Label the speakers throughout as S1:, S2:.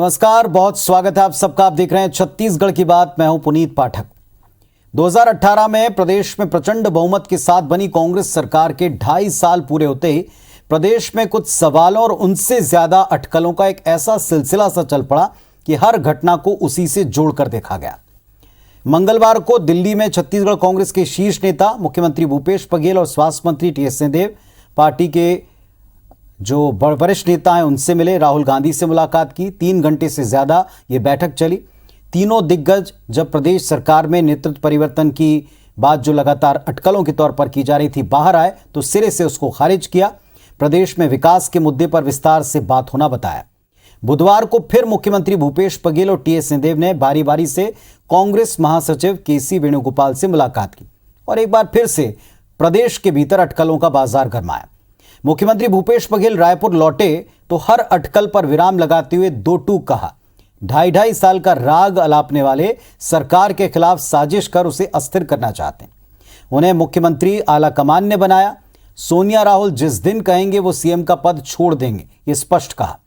S1: नमस्कार, बहुत स्वागत है आप सबका। आप देख रहे हैं छत्तीसगढ़ की बात। मैं हूं पुनीत पाठक। 2018 में प्रदेश में प्रचंड बहुमत के साथ बनी कांग्रेस सरकार के 2.5 साल पूरे होते ही प्रदेश में कुछ सवालों और उनसे ज्यादा अटकलों का एक ऐसा सिलसिला सा चल पड़ा कि हर घटना को उसी से जोड़कर देखा गया। मंगलवार को दिल्ली में छत्तीसगढ़ कांग्रेस के शीर्ष नेता मुख्यमंत्री भूपेश बघेल और स्वास्थ्य मंत्री टी.एस. सिंहदेव, पार्टी के जो वरिष्ठ नेता हैं उनसे मिले, राहुल गांधी से मुलाकात की। 3 घंटे से ज्यादा ये बैठक चली। तीनों दिग्गज जब प्रदेश सरकार में नेतृत्व परिवर्तन की बात जो लगातार अटकलों के तौर पर की जा रही थी बाहर आए तो सिरे से उसको खारिज किया। प्रदेश में विकास के मुद्दे पर विस्तार से बात होना बताया। बुधवार को फिर मुख्यमंत्री भूपेश बघेल और टी.एस. सिंहदेव ने बारी बारी से कांग्रेस महासचिव के.सी. वेणुगोपाल से मुलाकात की और एक बार फिर से प्रदेश के भीतर अटकलों का बाजार गरमाया। मुख्यमंत्री भूपेश बघेल रायपुर लौटे तो हर अटकल पर विराम लगाते हुए 2 टूक कहा। 2.5 साल का राग अलापने वाले सरकार के खिलाफ साजिश कर उसे अस्थिर करना चाहते हैं। उन्हें मुख्यमंत्री आला कमान ने बनाया। सोनिया राहुल जिस दिन कहेंगे वो सीएम का पद छोड़ देंगे, ये स्पष्ट कहा।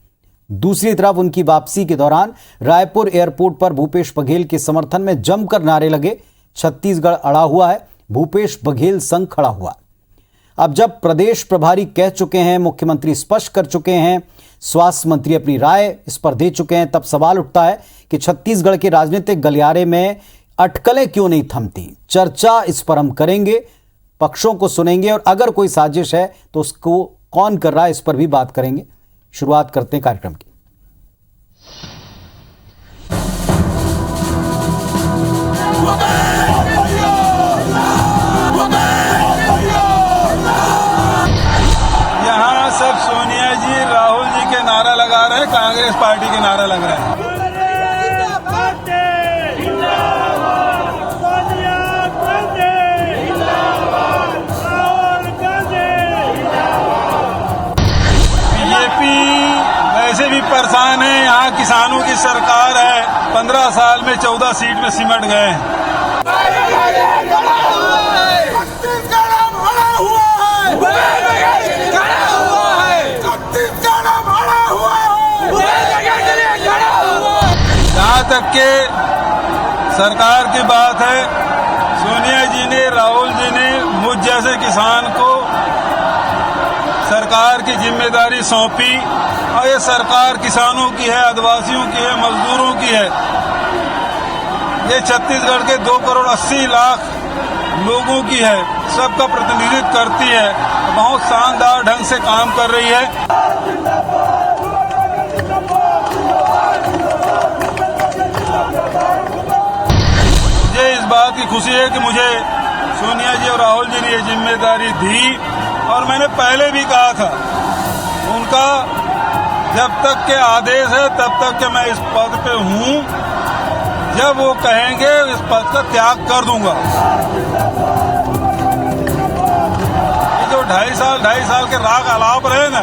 S1: दूसरी तरफ उनकी वापसी के दौरान रायपुर एयरपोर्ट पर भूपेश बघेल के समर्थन में जमकर नारे लगे। छत्तीसगढ़ अड़ा हुआ है, भूपेश बघेल संग खड़ा हुआ। अब जब प्रदेश प्रभारी कह चुके हैं, मुख्यमंत्री स्पष्ट कर चुके हैं, स्वास्थ्य मंत्री अपनी राय इस पर दे चुके हैं, तब सवाल उठता है कि छत्तीसगढ़ के राजनीतिक गलियारे में अटकलें क्यों नहीं थमती। चर्चा इस पर हम करेंगे, पक्षों को सुनेंगे और अगर कोई साजिश है तो उसको कौन कर रहा है इस पर भी बात करेंगे। शुरुआत करते हैं कार्यक्रम की।
S2: सब सोनिया जी, राहुल जी के नारा लगा रहे हैं, कांग्रेस पार्टी के नारा लग रहे हैं। बीजेपी वैसे भी परेशान है। यहाँ किसानों की सरकार है, 15 साल में 14 सीट में सिमट गए हैं। जहाँ तक के सरकार की बात है, सोनिया जी ने, राहुल जी ने मुझ जैसे किसान को सरकार की जिम्मेदारी सौंपी और ये सरकार किसानों की है, आदिवासियों की है, मजदूरों की है। ये छत्तीसगढ़ के 2 करोड़ 80 लाख लोगों की है, सबका प्रतिनिधित्व करती है, बहुत शानदार ढंग से काम कर रही है। मुझे इस बात की खुशी है कि मुझे सोनिया जी और राहुल जी ने ये जिम्मेदारी दी और मैंने पहले भी कहा था, उनका जब तक के आदेश है तब तक के मैं इस पद पे हूँ। जब वो कहेंगे इस पद का त्याग कर दूंगा। ये जो 2.5 साल के राग अलाप रहे ना,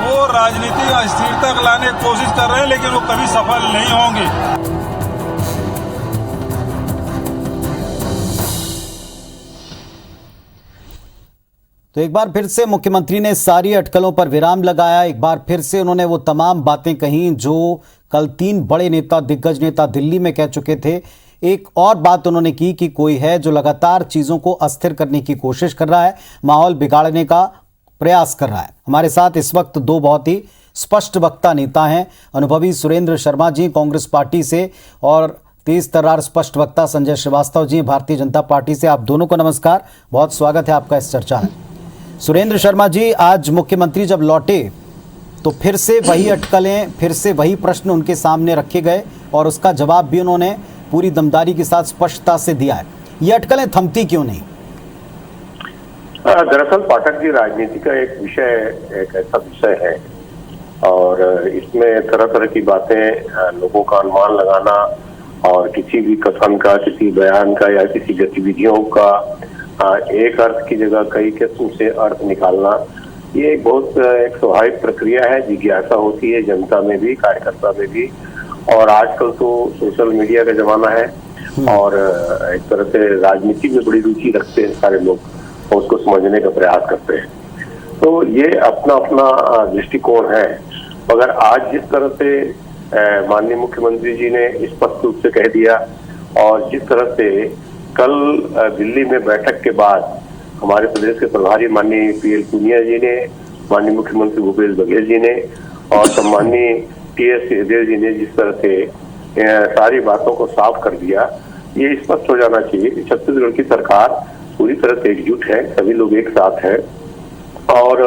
S2: वो राजनीतिक अस्थिरता लाने की कोशिश कर रहे हैं, लेकिन वो कभी सफल नहीं होंगे।
S1: तो एक बार फिर से मुख्यमंत्री ने सारी अटकलों पर विराम लगाया। एक बार फिर से उन्होंने वो तमाम बातें कहीं जो कल 3 बड़े नेता, दिग्गज नेता दिल्ली में कह चुके थे। एक और बात उन्होंने की कि कोई है जो लगातार चीजों को अस्थिर करने की कोशिश कर रहा है, माहौल बिगाड़ने का प्रयास कर रहा है। हमारे साथ इस वक्त 2 बहुत ही स्पष्ट वक्ता नेता हैं। अनुभवी सुरेंद्र शर्मा जी कांग्रेस पार्टी से और तेज तर्रार स्पष्ट वक्ता संजय श्रीवास्तव जी भारतीय जनता पार्टी से। आप दोनों को नमस्कार, बहुत स्वागत है आपका इस चर्चा में। सुरेंद्र शर्मा जी, आज मुख्यमंत्री जब लौटे तो फिर से वही अटकलें, फिर से वही प्रश्न उनके सामने रखे गए और उसका जवाब भी उन्होंने पूरी दमदारी के साथ स्पष्टता से दिया है। ये अटकलें थमती क्यों नहीं?
S3: दरअसल पाठक जी, राजनीति का एक ऐसा विषय है और इसमें तरह तरह की बातें, लोगों का अनुमान लगाना और किसी भी कथन का, किसी बयान का या किसी गतिविधियों का एक अर्थ की जगह कई किस्म से अर्थ निकालना, ये एक बहुत एक स्वाभाविक प्रक्रिया है। जिज्ञासा होती है जनता में भी, कार्यकर्ता में भी। और आजकल तो सोशल मीडिया का जमाना है और एक तरह से राजनीति में बड़ी रुचि रखते हैं सारे लोग और उसको समझने का प्रयास करते हैं। तो ये अपना अपना दृष्टिकोण है। मगर आज जिस तरह से माननीय मुख्यमंत्री जी ने स्पष्ट रूप से कह दिया। और जिस तरह से कल दिल्ली में बैठक के बाद हमारे प्रदेश के प्रभारी माननीय PL पूनिया जी ने, माननीय मुख्यमंत्री भूपेश बघेल जी ने और सम्माननीय TS सिंहदेव जी ने जिस तरह से सारी बातों को साफ कर दिया, ये स्पष्ट हो जाना चाहिए कि छत्तीसगढ़ की सरकार पूरी तरह से एकजुट है, सभी लोग एक साथ हैं और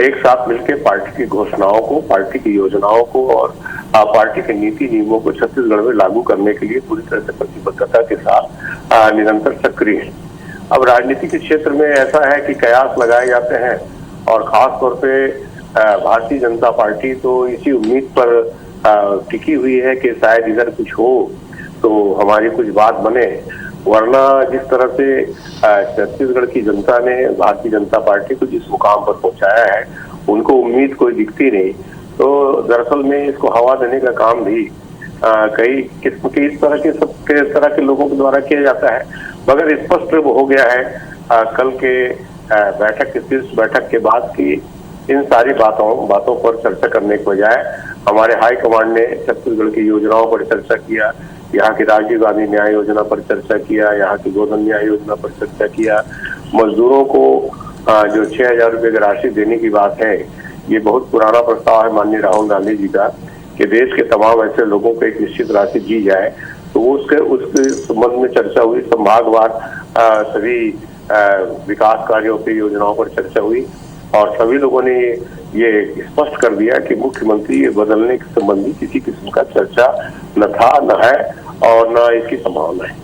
S3: एक साथ मिलकर पार्टी की घोषणाओं को, पार्टी की योजनाओं को और पार्टी के नीति नियमों को छत्तीसगढ़ में लागू करने के लिए पूरी तरह से प्रतिबद्धता के साथ निरंतर सक्रिय है। अब राजनीति के क्षेत्र में ऐसा है कि कयास लगाए जाते हैं और खास तौर पे भारतीय जनता पार्टी तो इसी उम्मीद पर टिकी हुई है कि शायद इधर कुछ हो तो हमारी कुछ बात बने, वरना जिस तरह से छत्तीसगढ़ की जनता ने भारतीय जनता पार्टी को जिस मुकाम पर पहुंचाया है, उनको उम्मीद कोई दिखती नहीं। तो दरअसल में इसको हवा देने का काम भी कई किस्म के इस तरह के लोगों के द्वारा किया जाता है। मगर स्पष्ट हो गया है कल के शीर्ष बैठक के बाद की इन सारी बातों पर चर्चा करने के बजाय हमारे हाईकमांड ने छत्तीसगढ़ की योजनाओं पर चर्चा किया, यहाँ की राजीव गांधी न्याय योजना पर चर्चा किया, यहाँ की गोधन न्याय योजना पर चर्चा किया। मजदूरों को जो 6,000 रुपये की राशि देने की बात है, ये बहुत पुराना प्रस्ताव है माननीय राहुल गांधी जी का कि देश के तमाम ऐसे लोगों को एक निश्चित राशि दी जाए। तो उसके संबंध में चर्चा हुई। संभागवार सभी विकास कार्यों की योजनाओं पर चर्चा हुई और सभी लोगों ने ये स्पष्ट कर दिया कि मुख्यमंत्री ये बदलने के संबंधी किसी किस्म का चर्चा न था, न है और न इसकी संभावना है।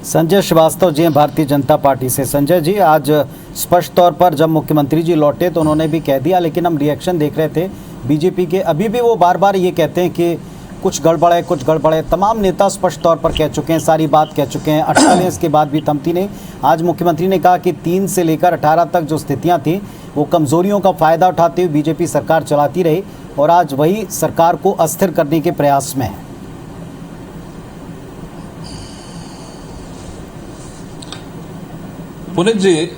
S1: संजय श्रीवास्तव जी हैं भारतीय जनता पार्टी से। संजय जी, आज स्पष्ट तौर पर जब मुख्यमंत्री जी लौटे तो उन्होंने भी कह दिया, लेकिन हम रिएक्शन देख रहे थे बीजेपी के, अभी भी वो बार बार ये कहते हैं कि कुछ गड़बड़ है, कुछ गड़बड़ है। तमाम नेता स्पष्ट तौर पर कह चुके हैं, सारी बात कह चुके हैं। 48 के बाद भी थमती नहीं। आज मुख्यमंत्री ने कहा कि 3 से लेकर 18 तक जो स्थितियां थी वो कमजोरियों का फायदा उठाते हुए बीजेपी सरकार चलाती रही और आज वही सरकार को अस्थिर करने के प्रयास में है।
S4: पुनीत जी,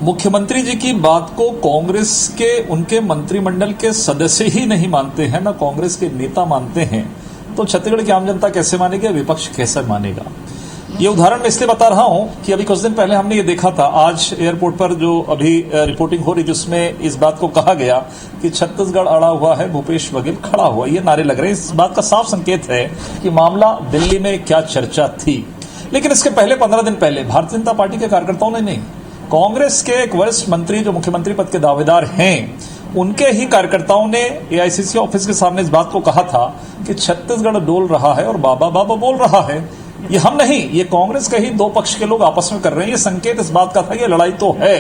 S4: मुख्यमंत्री जी की बात को कांग्रेस के उनके मंत्रिमंडल के सदस्य ही नहीं मानते हैं, ना कांग्रेस के नेता मानते हैं, तो छत्तीसगढ़ की आम जनता कैसे मानेगी, विपक्ष कैसे मानेगा? ये उदाहरण मैं इसलिए बता रहा हूं कि अभी कुछ दिन पहले हमने ये देखा था, आज एयरपोर्ट पर जो अभी रिपोर्टिंग हो रही, जिसमें इस बात को कहा गया कि छत्तीसगढ़ अड़ा हुआ है, भूपेश बघेल खड़ा हुआ, ये नारे लग रहे हैं। इस बात का साफ संकेत है कि मामला दिल्ली में क्या चर्चा थी। लेकिन इसके पहले 15 दिन पहले भारतीय जनता पार्टी के कार्यकर्ताओं ने नहीं, कांग्रेस के एक वरिष्ठ मंत्री जो मुख्यमंत्री पद के दावेदार हैं, उनके ही कार्यकर्ताओं ने AICC ऑफिस के सामने इस बात को कहा था कि छत्तीसगढ़ डोल रहा है और बाबा बाबा बोल रहा है। ये हम नहीं, ये कांग्रेस के ही 2 पक्ष के लोग आपस में कर रहे हैं। ये संकेत इस बात का था कि लड़ाई तो है।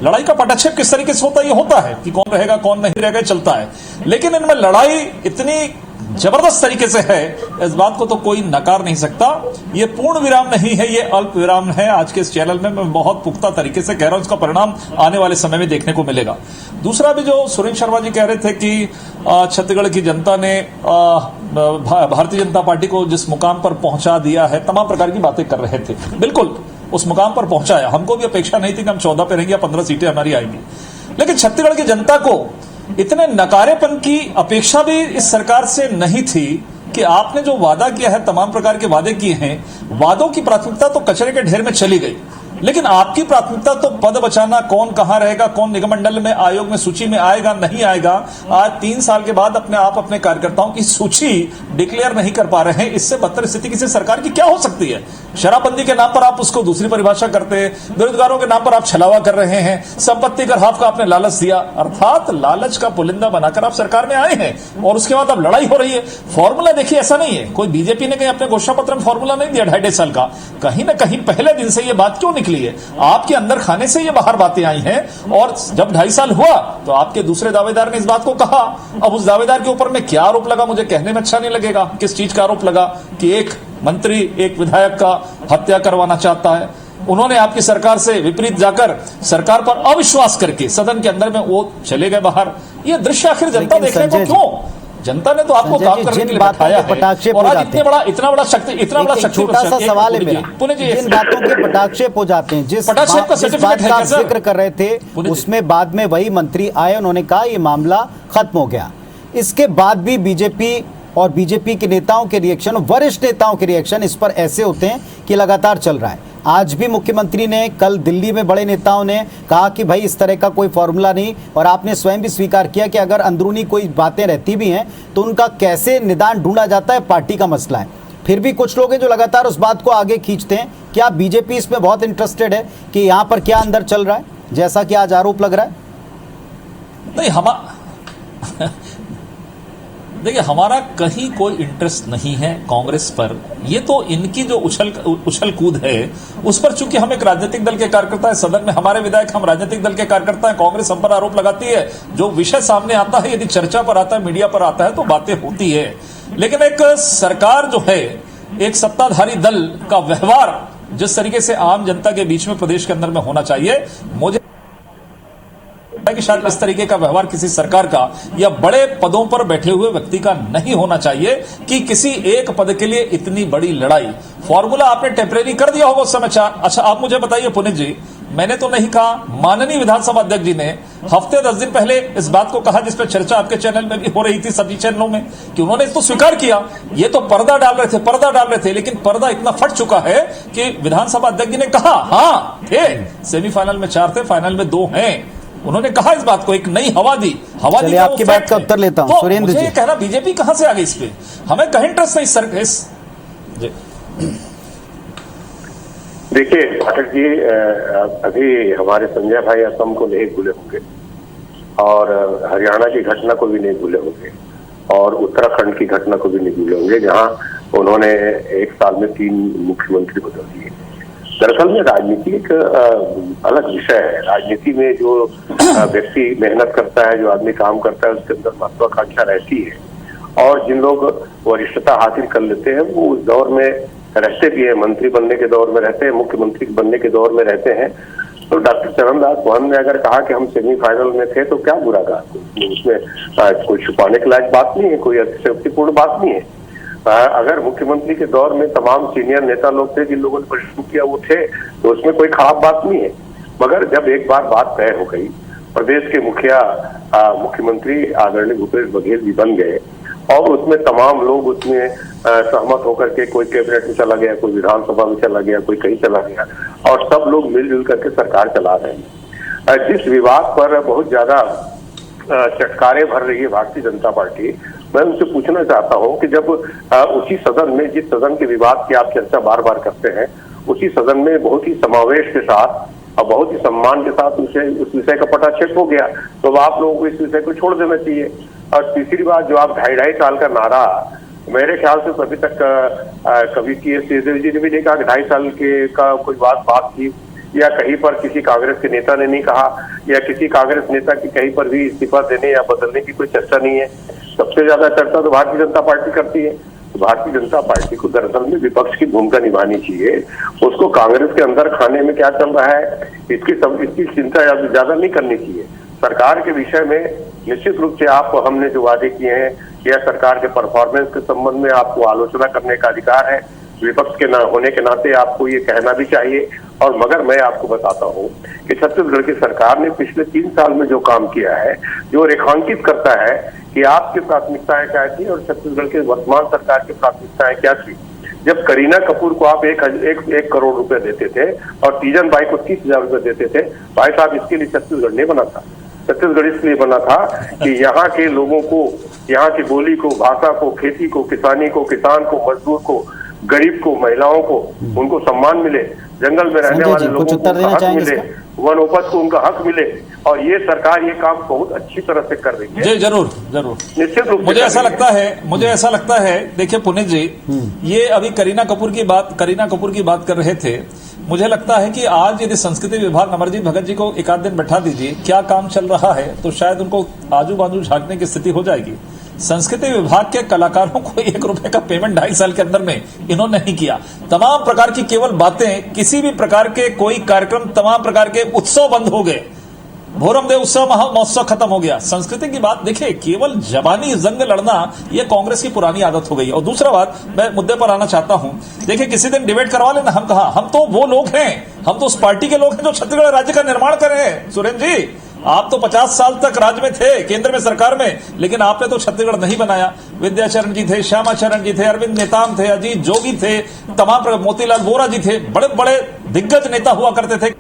S4: लड़ाई का पटाक्षेप किस तरीके से होता है, ये होता है कि कौन रहेगा कौन नहीं रहेगा, चलता है। लेकिन इनमें लड़ाई इतनी जबरदस्त तरीके से है, इस बात को तो कोई नकार नहीं सकता। ये पूर्ण विराम नहीं है, ये अल्प विराम है। आज के इस चैनल में मैं बहुत पुख्ता तरीके से कह रहा हूं, इसका परिणाम आने वाले समय में देखने को मिलेगा। दूसरा भी जो सुरेंद्र शर्मा जी कह रहे थे कि छत्तीसगढ़ की जनता ने भारतीय जनता पार्टी को जिस मुकाम पर पहुंचा दिया है, तमाम प्रकार की बातें कर रहे थे। बिल्कुल उस मुकाम पर पहुंचाया। हमको भी अपेक्षा नहीं थी कि हम 14 पे रहेंगे या 15 सीटें हमारी आएंगी, लेकिन छत्तीसगढ़ की जनता को इतने नकारेपन की अपेक्षा भी इस सरकार से नहीं थी कि आपने जो वादा किया है, तमाम प्रकार के वादे किए हैं, वादों की प्राथमिकता तो कचरे के ढेर में चली गई, लेकिन आपकी प्राथमिकता तो पद बचाना, कौन कहां रहेगा, कौन निगम मंडल में, आयोग में सूची में आएगा नहीं आएगा। आज 3 साल के बाद अपने कार्यकर्ताओं की सूची डिक्लेयर नहीं कर पा रहे हैं। इससे बदतर स्थिति किसी सरकार की क्या हो सकती है? शराबबंदी के नाम पर आप उसको दूसरी परिभाषा करते हैं, बेरोजगारों के नाम पर आप छलावा कर रहे हैं, संपत्ति कर हाफ का आपने लालच दिया, अर्थात लालच का पुलिंदा बनाकर आप सरकार में आए हैं और उसके बाद अब लड़ाई हो रही है। फॉर्मूला देखिए, ऐसा नहीं है कोई बीजेपी ने कहीं अपने घोषणा पत्र में फॉर्मूला नहीं दिया 2.5 साल का। कहीं ना कहीं पहले दिन से यह बात क्यों निकली है? आपके अंदर खाने से ये बाहर बातें आई हैं और जब 2.5 साल हुआ तो आपके दूसरे दावेदार ने इस बात को कहा। अब उस दावेदार के ऊपर में क्या आरोप लगा, मुझे कहने में अच्छा नहीं लगेगा किस चीज का आरोप लगा, कि एक मंत्री एक विधायक का हत्या करवाना चाहता है। उन्होंने आपकी सरकार से विपरीत जाकर सरकार पर अविश्वास करके सदन के अंदर में वो चले गए बाहर। ये दृश्य आखिर जनता देखने को क्यों? जनता ने तो आपको काम करने के लिए बैठाया है और आज इतना बड़ा शक्ति
S1: छोटा सा सवाल है मेरा, जिन बातों के पटाक्षेप हो जाते हैं, जिस बात का आप जिक्र कर रहे थे, उसमें बाद में वही मंत्री आए, उन्होंने कहा ये मामला खत्म हो गया। इसके बाद भी बीजेपी और बीजेपी के नेताओं के रिएक्शन, वरिष्ठ नेताओं के रिएक्शन इस पर ऐसे होते हैं कि लगातार चल रहा है। आज भी मुख्यमंत्री ने, कल दिल्ली में बड़े नेताओं ने कहा कि भाई इस तरह का कोई फॉर्मूला नहीं, और आपने स्वयं भी स्वीकार किया कि अगर अंदरूनी कोई बातें रहती भी हैं तो उनका कैसे निदान ढूंढा जाता है पार्टी का मसला है। फिर भी कुछ लोग हैं जो लगातार उस बात को आगे खींचते हैं। क्या बीजेपी इसमें बहुत इंटरेस्टेड है कि यहाँ पर क्या अंदर चल रहा है, जैसा कि आज आरोप लग रहा है?
S4: नहीं, देखिए हमारा कहीं कोई इंटरेस्ट नहीं है कांग्रेस पर। ये तो इनकी जो उछल कूद है उस पर, चूंकि हम एक राजनीतिक दल के कार्यकर्ता है, सदन में हमारे विधायक हम राजनीतिक दल के कार्यकर्ता है, कांग्रेस हम पर आरोप लगाती है, जो विषय सामने आता है, यदि चर्चा पर आता है, मीडिया पर आता है तो बातें होती है। लेकिन एक सरकार जो है, एक सत्ताधारी दल का व्यवहार जिस तरीके से आम जनता के बीच में प्रदेश के अंदर में होना चाहिए, मुझे कि शायद इस तरीके का व्यवहार किसी सरकार का या बड़े पदों पर बैठे हुए व्यक्ति का नहीं होना चाहिए कि किसी एक पद के लिए इतनी बड़ी लड़ाई। फॉर्मूला आपने टेम्परेरी कर दिया होगा उस समय। अच्छा, आप मुझे बताइए पुनीत जी, मैंने तो नहीं कहा, माननीय विधानसभा अध्यक्ष जी ने हफ्ते 10 दिन पहले इस बात को कहा, जिस पर चर्चा आपके चैनल में भी हो रही थी, सभी चैनलों में, कि उन्होंने तो स्वीकार किया, ये तो पर्दा डाल रहे थे, लेकिन पर्दा इतना फट चुका है कि विधानसभा अध्यक्ष जी ने कहा, हाँ थे, सेमीफाइनल में 4 थे, फाइनल में 2 हैं। उन्होंने कहा इस बात को, एक नई हवा दी।
S1: आपकी बात का उत्तर लेता हूं सुरेंद्र जी।
S4: कहना बीजेपी कहां से आ गई इस पे, हमें कहीं इंटरेस्ट नहीं सर इस।
S3: देखिए पाठक जी, अभी हमारे संजय भाई असम को नहीं भूले होंगे और हरियाणा की घटना को भी नहीं भूले होंगे और उत्तराखंड की घटना को भी नहीं भूले होंगे, जहां उन्होंने 1 साल में 3 मुख्यमंत्री बदल दिए। दरअसल में राजनीति एक अलग विषय है। राजनीति में जो व्यक्ति मेहनत करता है, जो आदमी काम करता है, उसके अंदर महत्वाकांक्षा रहती है और जिन लोग वरिष्ठता हासिल कर लेते हैं वो उस दौर में रहते भी है, मंत्री बनने के दौर में रहते हैं, मुख्यमंत्री बनने के दौर में रहते हैं। तो डॉक्टर चरणदास मोहन ने अगर कहा कि हम सेमीफाइनल में थे तो क्या बुरा कहा, उसमें कोई छुपाने के लायक बात नहीं है, कोई अतिशयोक्तिपूर्ण बात नहीं है। अगर मुख्यमंत्री के दौर में तमाम सीनियर नेता लोग थे जिन लोगों ने परिश्रम किया वो थे, तो उसमें कोई खराब बात नहीं है। मगर जब एक बार बात तय हो गई, प्रदेश के मुख्यमंत्री आदरणीय भूपेश बघेल जी बन गए और उसमें तमाम लोग उसमें सहमत होकर के, कोई कैबिनेट में चला गया, कोई विधानसभा में चला गया, कोई कहीं चला गया और सब लोग मिलजुल करके सरकार चला रहे हैं। जिस विवाद पर बहुत ज्यादा चटकारे भर रही है भारतीय जनता पार्टी, मैं उनसे पूछना चाहता हूं कि जब उसी सदन में, जिस सदन के विवाद की आप चर्चा बार बार करते हैं, उसी सदन में बहुत ही समावेश के साथ और बहुत ही सम्मान के साथ उस विषय का पटाक्षेप हो गया, तो अब आप लोगों को इस विषय को छोड़ देना चाहिए। और तीसरी बात, जो आप 2.5 साल का नारा, मेरे ख्याल से अभी तक कभी CS सिंहदेव जी ने भी नहीं कहा कि 2.5 साल के का कोई बात थी, या कहीं पर किसी कांग्रेस के नेता ने नहीं कहा, या किसी कांग्रेस नेता की कहीं पर भी इस्तीफा देने या बदलने की कोई चर्चा नहीं है। सबसे ज्यादा चर्चा तो भारतीय जनता पार्टी करती है। तो भारतीय जनता पार्टी को दरअसल में विपक्ष की भूमिका निभानी चाहिए। उसको कांग्रेस के अंदर खाने में क्या चल रहा है इसकी चिंता ज्यादा नहीं करनी चाहिए। सरकार के विषय में निश्चित रूप से हमने जो वादे किए हैं या सरकार के परफॉर्मेंस के संबंध में आपको आलोचना करने का अधिकार है। विपक्ष के होने के नाते आपको ये कहना भी चाहिए। और मगर मैं आपको बताता हूँ कि छत्तीसगढ़ की सरकार ने पिछले 3 साल में जो काम किया है, जो रेखांकित करता है कि आपकी प्राथमिकताएं क्या थी और छत्तीसगढ़ के वर्तमान सरकार की प्राथमिकताएं क्या थी। जब करीना कपूर को आप 1 करोड़ रुपए देते थे और तीजन बाई को 30,000 रुपए देते थे, भाई साहब इसके लिए छत्तीसगढ़ नहीं बना था। छत्तीसगढ़ इसलिए बना था कि यहाँ के लोगों को, यहाँ की बोली को, भाषा को, खेती को, किसानी को, किसान को, मजदूर को, गरीब को, महिलाओं को, उनको सम्मान मिले, जंगल में रहने वाले लोगों को हक मिले, वनोपज को उनका हक मिले। और ये सरकार ये काम बहुत अच्छी तरह से कर रही है। जी
S4: जरूर
S3: निश्चित रूप से
S4: मुझे ऐसा लगता है देखिए पुनीत जी, ये अभी करीना कपूर की बात कर रहे थे। मुझे लगता है कि आज यदि संस्कृति विभाग अमरजीत भगत जी को 1 आध दिन बैठा दीजिए, क्या काम चल रहा है, तो शायद उनको आजू बाजू झांकने की स्थिति हो जाएगी। संस्कृति विभाग के कलाकारों को 1 रुपए का पेमेंट 2.5 साल के अंदर में इन्होंने नहीं किया। तमाम प्रकार की केवल बातें, किसी भी प्रकार के कोई कार्यक्रम, तमाम प्रकार के उत्सव बंद हो गए। भोरमदेव उत्सव महोत्सव खत्म हो गया। संस्कृति की बात देखिए, केवल जबानी जंग लड़ना ये कांग्रेस की पुरानी आदत हो गई। और दूसरा बात, मैं मुद्दे पर आना चाहता हूं। देखिए किसी दिन डिबेट करवा लेना। हम तो वो लोग हैं, हम तो उस पार्टी के लोग हैं जो छत्तीसगढ़ राज्य का निर्माण कर रहे हैं सुरेंद्र जी। आप तो 50 साल तक राज्य में थे, केंद्र में, सरकार में, लेकिन आपने तो छत्तीसगढ़ नहीं बनाया। विद्याचरण जी थे, श्यामाचरण जी थे, अरविंद नेताम थे, अजीत जोगी थे, तमाम मोतीलाल वोरा जी थे, बड़े बड़े दिग्गज नेता हुआ करते थे।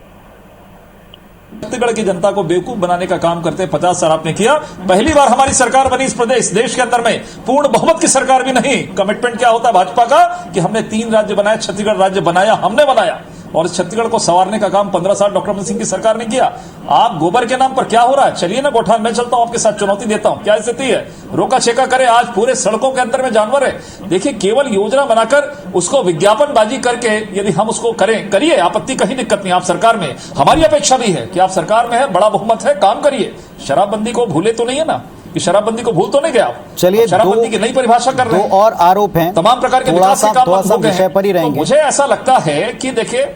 S4: छत्तीसगढ़ की जनता को बेवकूफ बनाने का काम करते 50 साल आपने किया। पहली बार हमारी सरकार बनी इस प्रदेश देश के अंदर में, पूर्ण बहुमत की सरकार भी नहीं। कमिटमेंट क्या होता है भाजपा का कि हमने 3 राज्य बनाए, छत्तीसगढ़ राज्य बनाया, हमने बनाया। और इस छत्तीसगढ़ को संवारने का काम 15 साल डॉक्टर रमन सिंह की सरकार ने किया। आप गोबर के नाम पर क्या हो रहा है? चलिए ना गोठान, मैं चलता हूं आपके साथ, चुनौती देता हूं। क्या स्थिति है? रोका छेका करे, आज पूरे सड़कों के अंदर में जानवर है। देखिए, केवल योजना बनाकर उसको विज्ञापनबाजी करके यदि हम उसको करें, करिए, आपत्ति कहीं दिक्कत नहीं। आप सरकार में, हमारी अपेक्षा भी है कि आप सरकार में है, बड़ा बहुमत है, काम करिए। शराबबंदी को भूले तो नहीं है ना, कि शराबबंदी को भूल तो नहीं गया आप?
S1: चलिए,
S4: शराबबंदी की नई परिभाषा कर रहे हैं।
S1: दो और आरोप हैं,
S4: तमाम प्रकार के
S1: थोड़ा
S4: विकास के काम
S1: सा विषय पर ही
S4: तो
S1: रहेंगे।
S4: मुझे ऐसा लगता है कि देखिए,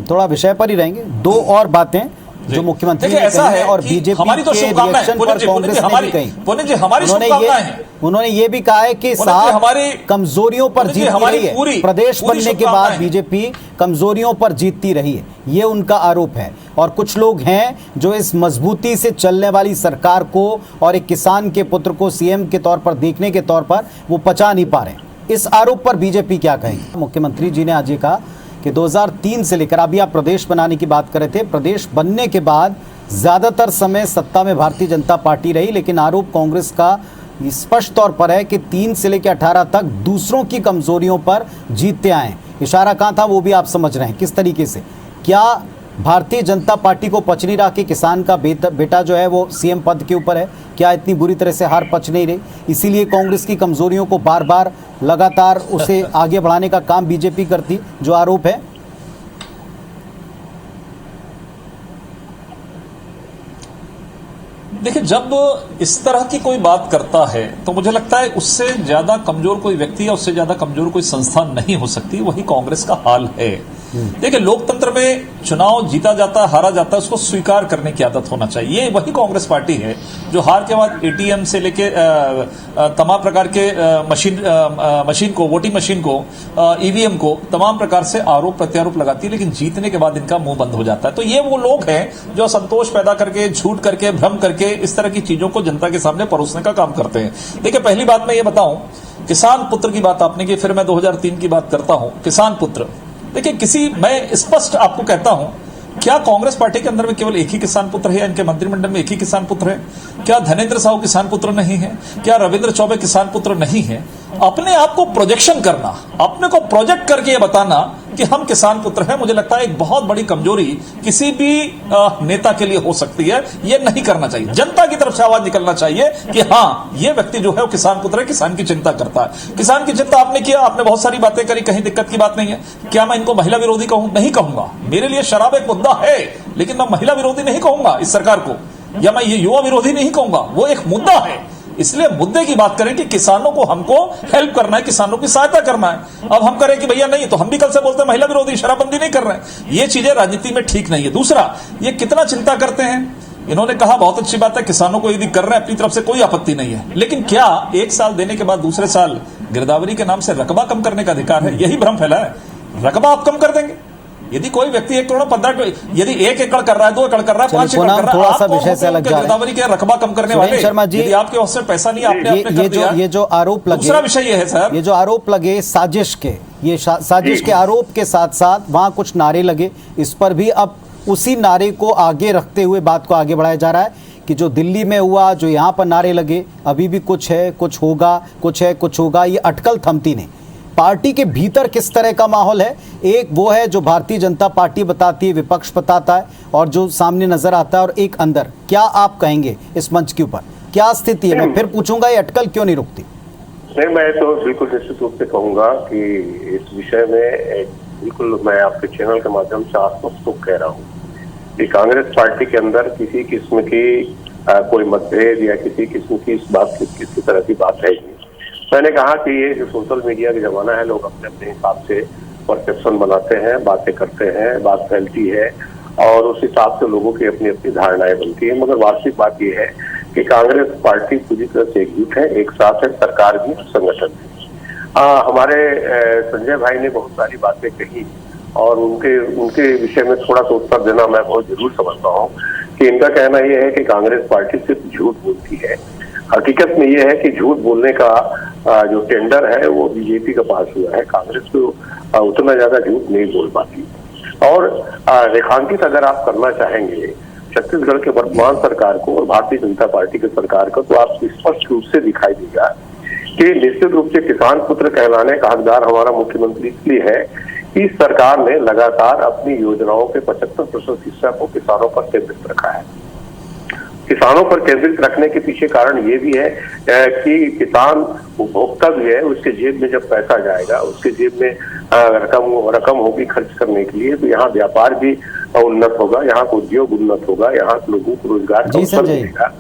S1: थोड़ा विषय पर ही रहेंगे। 2 और बातें जो मुख्यमंत्री ने
S4: ऐसा
S1: कही
S4: है
S1: और
S4: कि
S1: बीजेपी
S4: हमारी तो
S1: के
S4: शुभकामनाएं,
S1: रिएक्शन पर कांग्रेस ने भी कही। उन्होंने ये भी कहा है कि साहब कमजोरियों पर जीतती रही है, प्रदेश बनने के बाद बीजेपी कमजोरियों पर जीतती रही है, ये उनका आरोप है। और कुछ लोग हैं जो इस मजबूती से चलने वाली सरकार को और एक किसान के पुत्र को सीएम के तौर पर देखने के तौर पर वो पचा नहीं पा रहे। इस आरोप पर बीजेपी क्या कहेगी? मुख्यमंत्री जी ने आज ये कहा कि 2003 से लेकर, अभी आप प्रदेश बनाने की बात कर रहे थे, प्रदेश बनने के बाद ज्यादातर समय सत्ता में भारतीय जनता पार्टी रही, लेकिन आरोप कांग्रेस का स्पष्ट तौर पर है कि 3 से लेकर 18 तक दूसरों की कमजोरियों पर जीतते आए। इशारा कहाँ था वो भी आप समझ रहे हैं किस तरीके से। क्या भारतीय जनता पार्टी को पच नहीं रहा कि किसान का बेटा जो है वो सीएम पद के ऊपर है? क्या इतनी बुरी तरह से हार पच नहीं रही, इसीलिए कांग्रेस की कमजोरियों को बार बार लगातार उसे आगे बढ़ाने का काम बीजेपी करती, जो आरोप है?
S4: देखिए, जब इस तरह की कोई बात करता है तो मुझे लगता है उससे ज्यादा कमजोर कोई व्यक्ति या उससे ज्यादा कमजोर कोई संस्था नहीं हो सकती। वही कांग्रेस का हाल है। देखिए, लोकतंत्र में चुनाव जीता जाता है, हारा जाता है, उसको स्वीकार करने की आदत होना चाहिए। ये वही कांग्रेस पार्टी है जो हार के बाद एटीएम से लेके तमाम प्रकार के मशीन को, वोटिंग मशीन को, ईवीएम को तमाम प्रकार से आरोप प्रत्यारोप लगाती है, लेकिन जीतने के बाद इनका मुंह बंद हो जाता है। तो ये वो लोग हैं जो असंतोष पैदा करके, झूठ करके, भ्रम करके इस तरह की चीजों को जनता के सामने परोसने का काम करते हैं। देखिए, पहली बात मैं ये बताऊं, किसान पुत्र की बात आपने की, फिर मैं 2003 की बात करता हूं। किसान पुत्र, देखिए, मैं स्पष्ट आपको कहता हूं, क्या कांग्रेस पार्टी के अंदर में केवल एक ही किसान पुत्र है? इनके मंत्रिमंडल में एक ही किसान पुत्र है? क्या धनेंद्र साहू किसान पुत्र नहीं है? क्या रविंद्र चौबे किसान पुत्र नहीं है? अपने आप को प्रोजेक्शन करना, अपने को प्रोजेक्ट करके ये बताना कि हम किसान पुत्र हैं, मुझे लगता है एक बहुत बड़ी कमजोरी किसी भी नेता के लिए हो सकती है। ये नहीं करना चाहिए। जनता की तरफ से आवाज निकलना चाहिए कि हाँ, ये व्यक्ति जो है वो किसान पुत्र है, किसान की चिंता करता है। किसान की चिंता आपने किया, आपने बहुत सारी बातें करी, कहीं दिक्कत की बात नहीं है। क्या मैं इनको महिला विरोधी कहूं? नहीं कहूंगा। मेरे लिए शराब एक मुद्दा है, लेकिन मैं महिला विरोधी नहीं कहूंगा इस सरकार को, या मैं ये युवा विरोधी नहीं कहूंगा। वो एक मुद्दा है, इसलिए मुद्दे की बात करें कि किसानों को हमको हेल्प करना है, किसानों की सहायता करना है। अब हम करें कि भैया नहीं, तो हम भी कल से बोलते हैं महिला विरोधी, शराबबंदी नहीं कर रहे हैं। ये चीजें राजनीति में ठीक नहीं है। दूसरा, ये कितना चिंता करते हैं? इन्होंने कहा बहुत अच्छी बात है, किसानों को यदि कर रहे हैं अपनी तरफ से कोई आपत्ति नहीं है, लेकिन क्या 1 साल देने के बाद दूसरे साल गिरदावरी के नाम से रकबा कम करने का अधिकार है? यही भ्रम फैला है। रकबा आप कम कर देंगे। यदि कोई व्यक्ति 1 करोड़ 15, यदि 1 एकड़ कर रहा है, 2 एकड़ कर रहा है, 5 एकड़ कर रहा है,
S1: थोड़ा सा विषय से अलग जा रहा है।
S4: के रखबा कम करने वाले
S1: शर्मा जी,
S4: यदि आपके पास पैसा नहीं, आपने
S1: ये जो आरोप लगे,
S4: दूसरा विषय ये है सर,
S1: ये जो आरोप लगे साजिश के, ये साजिश के आरोप के साथ साथ वहां कुछ नारे लगे, इस पर भी अब उसी नारे को आगे रखते हुए बात को आगे बढ़ाया जा रहा है कि जो दिल्ली में हुआ, जो यहाँ पर नारे लगे, अभी भी कुछ है, कुछ होगा, कुछ है, कुछ होगा, ये अटकल थमती नहीं। पार्टी के भीतर किस तरह का माहौल है? एक वो है जो भारतीय जनता पार्टी बताती है, विपक्ष बताता है, और जो सामने नजर आता है, और एक अंदर। क्या आप कहेंगे इस मंच के ऊपर क्या स्थिति है? मैं फिर पूछूंगा, ये अटकल क्यों नहीं रुकती?
S3: नहीं, मैं तो बिल्कुल निश्चित रूप से कहूंगा कि इस विषय में बिल्कुल मैं आपके चैनल के माध्यम से आश्वस्त कह रहा हूँ कि कांग्रेस पार्टी के अंदर किसी किस्म की कोई मतभेद या किसी किस्म की इस बात की किसी तरह की बात है नहीं। मैंने कहा कि ये जो सोशल मीडिया का जमाना है, लोग अपने अपने हिसाब से परसेप्शन बनाते हैं, बातें करते हैं, बात फैलती है और उस हिसाब से लोगों की अपनी अपनी धारणाएं बनती है। मगर वास्तविक बात यह है कि कांग्रेस पार्टी पूरी तरह से एकजुट है, एक साथ है, सरकार भी, संगठन भी। हमारे संजय भाई ने बहुत सारी बातें कही और उनके विषय में थोड़ा सा उत्तर देना मैं बहुत जरूर समझता हूँ कि इनका कहना यह है कि कांग्रेस पार्टी सिर्फ झूठ बोलती है। हकीकत में यह है कि झूठ बोलने का जो टेंडर है वो बीजेपी का पास हुआ है, कांग्रेस तो उतना ज्यादा झूठ नहीं बोल पाती। और रेखांकित अगर आप करना चाहेंगे छत्तीसगढ़ के वर्तमान सरकार को और भारतीय जनता पार्टी की सरकार को, तो आप स्पष्ट रूप से दिखाई देगा कि निश्चित रूप से किसान पुत्र कहलाने का हकदार हमारा मुख्यमंत्री इसलिए है कि सरकार ने लगातार अपनी योजनाओं के 75% हिस्सा को किसानों पर केंद्रित रखा है। किसानों पर केंद्रित रखने के पीछे कारण ये भी है कि किसान उपभोक्ता भी है, उसके जेब में जब पैसा जाएगा, उसके जेब में रकम होगी खर्च करने के लिए, तो यहाँ व्यापार भी उन्नत होगा, यहाँ का उद्योग उन्नत होगा, यहाँ के लोगों को रोजगार का अवसर मिलेगा।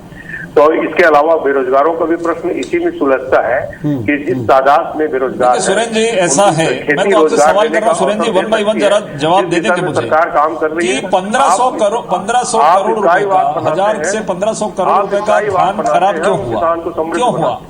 S3: तो इसके अलावा बेरोजगारों का भी प्रश्न इसी में सुलझता है कि जिस तादाद में बेरोजगार
S4: सुरेंद्र जी ऐसा है, मैं तो आपसे सवाल कर रहा हूँ सुरेंद्र जी, 1 बाय 1 जरा जवाब दे देंगे मुझे।
S3: सरकार काम कर रही है
S4: 1500 करोड़ रुपए का, 1000 से 1500 करोड़ रुपए का धान खराब क्यों हुआ?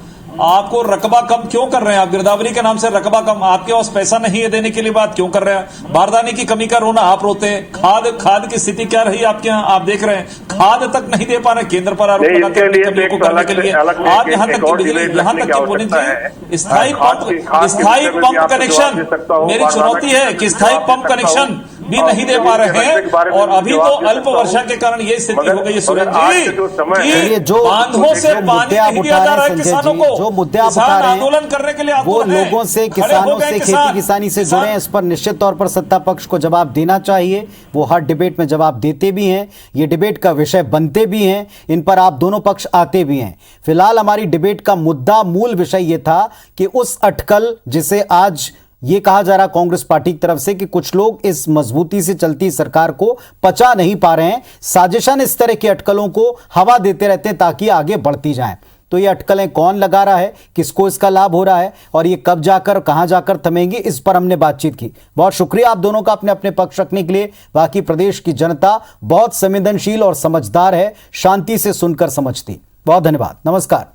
S4: आपको रकबा कम क्यों कर रहे हैं? आप गिरदावरी के नाम से रकबा कम, आपके पास पैसा नहीं है देने के लिए बात क्यों कर रहे हैं? बारदाने की कमी का रोना आप रोते हैं। खाद की स्थिति क्या रही आपके यहाँ, आप देख रहे हैं, खाद तक नहीं दे पा रहे, केंद्र पर आरोप लगाते हैं कमियों को करने के लिए। आप यहाँ तक की बिजली, यहाँ तक की बोली जी, स्थायी पंप कनेक्शन, मेरी चुनौती है कि स्थायी पंप कनेक्शन भी नहीं दे पा रहे हैं, और अभी तो अल्प वर्षा के कारण ये स्थिति हो गई है सुरेंद्र जी कि बांधों से पानी नहीं दिया जा रहा है किसानों को।
S1: जो मुद्दे आप उठा रहे हैं
S4: आंदोलन करने के लिए
S1: वो लोगों से, किसानों से, खेती किसानी से जुड़े हैं, इस पर निश्चित तौर पर सत्ता पक्ष को जवाब देना चाहिए। वो हर डिबेट में जवाब देते भी हैं, ये डिबेट का विषय बनते भी हैं, इन पर आप दोनों पक्ष आते भी हैं। फिलहाल हमारी डिबेट का मुद्दा, मूल विषय ये था कि उस अटकल जिसे आज ये कहा जा रहा कांग्रेस पार्टी की तरफ से कि कुछ लोग इस मजबूती से चलती सरकार को पचा नहीं पा रहे हैं, साजिशन इस तरह की अटकलों को हवा देते रहते हैं ताकि आगे बढ़ती जाएं। तो ये अटकलें कौन लगा रहा है, किसको इसका लाभ हो रहा है और ये कब जाकर कहां जाकर थमेंगी, इस पर हमने बातचीत की। बहुत शुक्रिया आप दोनों का अपने अपने पक्ष रखने के लिए। बाकी प्रदेश की जनता बहुत संवेदनशील और समझदार है, शांति से सुनकर समझती। बहुत धन्यवाद, नमस्कार।